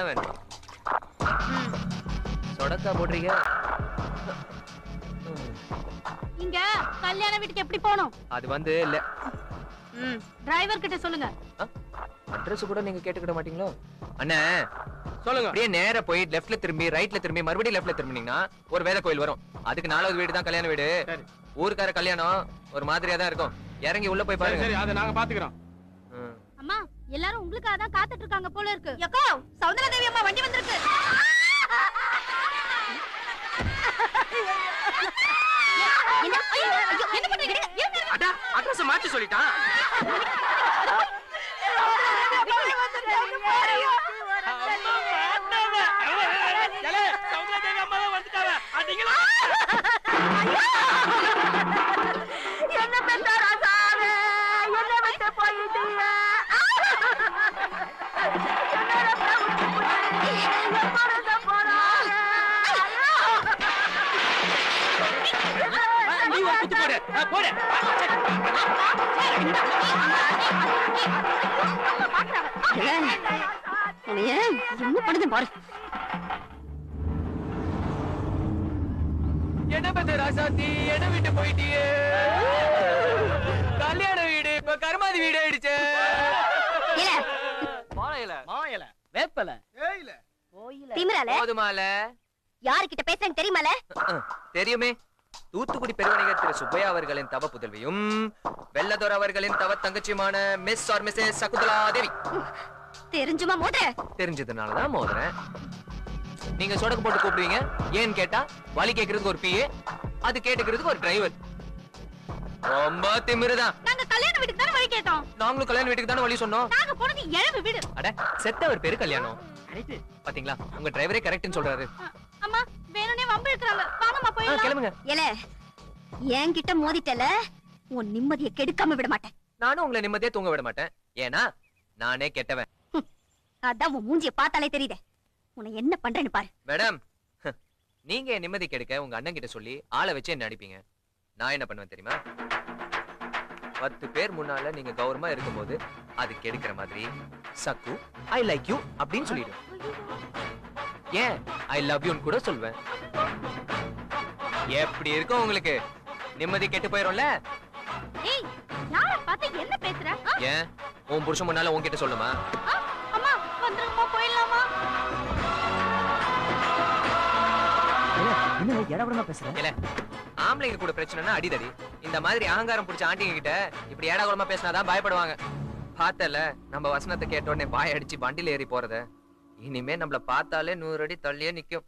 இதுதான் வேணுமா? சொடக்கா போடுறீங்க. இங்க கல்யாண வீட்டுக்கு எப்படி போகணும்? அது வந்து இல்ல. டிரைவர் கிட்ட சொல்லுங்க. அட்ரஸ் கூட நீங்க கேட்டுக்கிட மாட்டீங்களோ? அண்ணே சொல்லுங்க. அப்படியே நேரா போய் லெஃப்ட்ல திரும்பி ரைட்ல திரும்பி மறுபடியும் லெஃப்ட்ல திரும்பினீங்கன்னா ஒரு வேத கோயில் வரும். அதுக்கு 4வது வீடு தான் கல்யாண வீடு. ஊருக்கார கல்யாணம் ஒரு மாதிரியா தான் இருக்கும். இறங்கி உள்ள போய் பாருங்க. சரி, அதை நாங்க பாத்துக்கிறோம். அம்மா எல்லாரும் உங்களுக்காக தான் காத்துட்டு இருக்காங்க போல இருக்கு. யக்கோ சௌந்தர தேவி அம்மா வண்டி வந்திருக்கு. என்ன பண்றீங்க? அடா அட்ரஸ் மாத்தி சொல்லிட்டான். என்ன பெற்ற ராசாவே என்ன விட்டு போயிட்டீங்க. நீ ஒரு குத்து போடு. போடு. என்ன பண்ணுது பாரு. என்ன பண்ற ராசாத்தி? என்ன விட்டு போயிட்டியே? கல்யாண வீடு இப்ப கருமாதி வீடு ஆயிடுச்சு. மாயில வேப்பல திமிரால போதுமால யாருக்கிட்ட பேசுறேன்னு தெரியுமால? தெரியுமே. தூத்துக்குடி பெருவணிகர் திரு சுப்பையா அவர்களின் தவ புதல்வியும் வெள்ளதோர் அவர்களின் தவ தங்கச்சியுமான மிஸ் ஆர் மிஸ்ஸஸ் சகுந்தலா தேவி. தெரிஞ்சுமா மோதுற? தெரிஞ்சதுனாலதான் மோதுறேன். நீங்க சொடக்கு போட்டு கூப்பிடுவீங்க. ஏன்னு கேட்டா வழி கேட்கறதுக்கு ஒரு பிஏ, அது கேட்டுக்கிறதுக்கு ஒரு டிரைவர். ரொம்ப திமிருதான். நாங்க கல்யாண வீட்டுக்கு தான வழி கேட்டோம். நாங்களும் கல்யாண வீட்டுக்கு தானே வழி சொன்னோம். நாங்க போனது இழவு வீடு. அட செத்தவர் பேரு கல்யாணம். பாத்தீங்களா உங்க டிரைவரே கரெக்ட்னு சொல்றாரு. அம்மா வேணும்னே வம்பு இழுக்கறாங்க. வாங்கம்மா போயிடலாம். கிளம்புங்க. ஏல என்கிட்ட மோதிட்டல உன் நிம்மதியை கெடுக்காம விட மாட்டேன். நானும் உங்களை நிம்மதியா தூங்க விட மாட்டேன். ஏன்னா நானே கெட்டவன். அதான் உன் மூஞ்சிய பார்த்தாலே தெரியுதே. உன்னை என்ன பண்றேன்னு பாரு. மேடம் நீங்க என் நிம்மதி கெடுக்க உங்க அண்ணன் கிட்ட சொல்லி ஆளை வச்சு என்ன அடிப்பீங்க. நான் என்ன பண்ணுவேன் தெரியுமா? 10 பேர் முன்னால நீங்க கௌரவமா இருக்கும்போது அது கெடுக்கிற மாதிரி சக்கு ஐ லைக் யூ அப்படின்னு சொல்லிடுவேன். ஏன் ஐ லவ் யூன்னு கூட சொல்வேன். எப்படி இருக்கும் உங்களுக்கு? நிம்மதி கெட்டு போயிரும்ல. ஏய் யார பார்த்து என்ன பேசுற? ஏன் உன் புருஷன் முன்னால உன்கிட்ட சொல்லுமா? அம்மா வந்துருங்கம்மா போயிடலாமா? என்ன ஏடாபடமா பேசுற? இல்ல ஆம்பளைங்க கூட பிரச்சனைனா அடிதடி. இந்த மாதிரி அகங்காரம் பிடிச்ச ஆண்டிங்க கிட்ட இப்படி ஏடாகுலமா பேசினாதான் பயப்படுவாங்க. பார்த்தல நம்ம வசனத்தை கேட்ட உடனே பாய அடிச்சு வண்டியில ஏறி போறத. இனிமே நம்மள பார்த்தாலே 100 அடி தள்ளியே நிக்கும்.